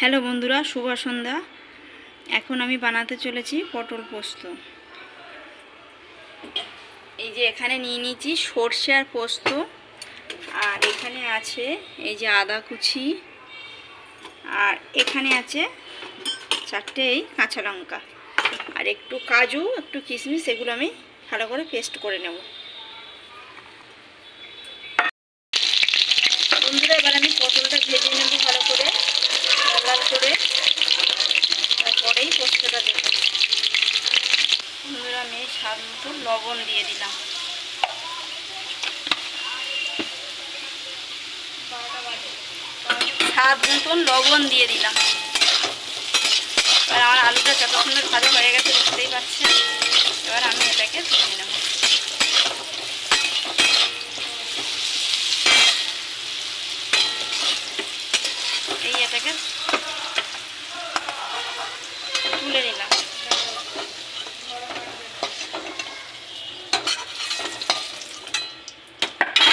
Hello বন্ধুরা, শুভ সন্ধ্যা। এখন আমি বানাতে চলেছি পটল পোস্ত। এই যে এখানে নিয়ে নিয়েছি সর্ষে আর পোস্ত, আর এখানে আছে এই যে আদা কুচি, আর এখানে আছে 4টে কাঁচা লঙ্কা, আর একটু কাজু, একটু কিশমিশ, এগুলো আমি ভালো করে পেস্ট করে নেব। বন্ধুরা, এবার আমি পটলটা ভেজে নেব ভালো করে, লাল করে, তারপরেই পোস্তটা দেব। বন্ধুরা, আমি স্বাদ মতো লবণ দিয়ে দিলাম। স্বাদ মতন লবণ দিয়ে দিলাম। এবার আমার আলুটা যত সুন্দর ভাজা হয়ে গেছে দেখতেই পাচ্ছেন। এবার আমি এটাকে তুলে নেব। এটাকে তুলে নিলাম।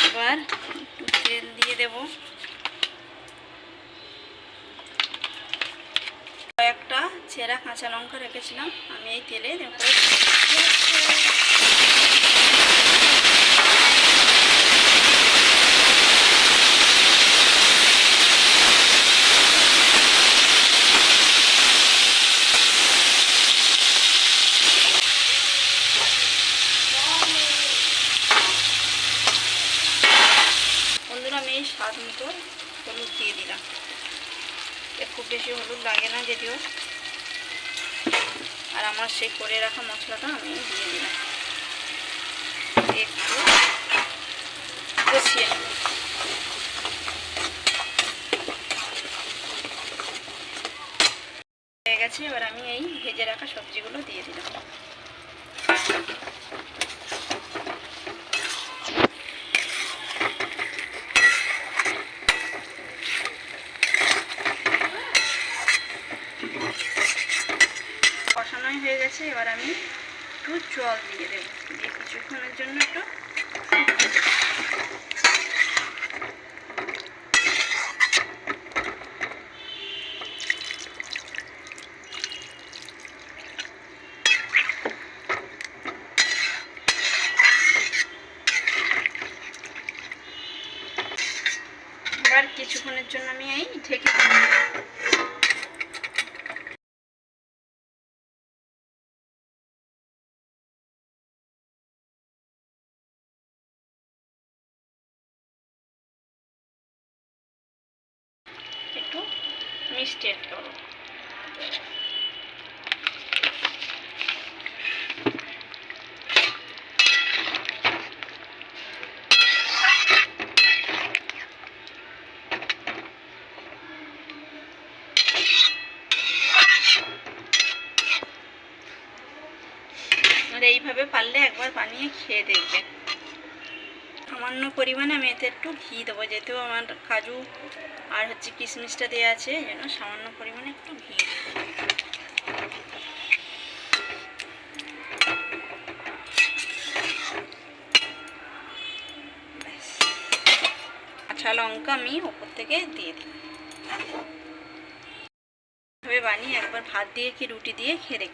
এবার একটু তেল দিয়ে দেব। কয়েকটা চেরা কাঁচা লঙ্কা রেখেছিলাম, আমি এই তেলে বন্ধুরা, আমি এই স্বাদ মতো হলুদ দিয়ে দিলাম। খুব বেশি হলুদ লাগে না যদিও। আর আমার সেই করে রাখা মশলাটা আমি দিয়ে দিলাম। একটু কষিয়ে নেব। হয়ে গেছে। এবার আমি এই ভেজে রাখা সবজিগুলো দিয়ে দিলাম। কষানোই হয়ে গেছে। এবার আমি একটু জল দিয়ে দেবো, দিয়ে কিছুক্ষণের জন্য একটু এবার কিছুক্ষণের জন্য আমি এই ঢেকে একটু মিষ্টি অ্যাড করব। এইভাবে পারলে একবার বানিয়ে খেয়ে দেখবেন। সামান্য পরিমাণে আমি এতে একটু ঘি দেবো, যেহেতু আমার কাজু আর কিশমিশটা দেওয়া আছে, যেন সামান্য পরিমাণে একটু ঘি দেবো। কাঁচা লঙ্কা আমি ওপর থেকে দিয়ে দিই। এভাবে বানিয়ে একবার ভাত দিয়ে কি রুটি দিয়ে খেয়ে দেখি।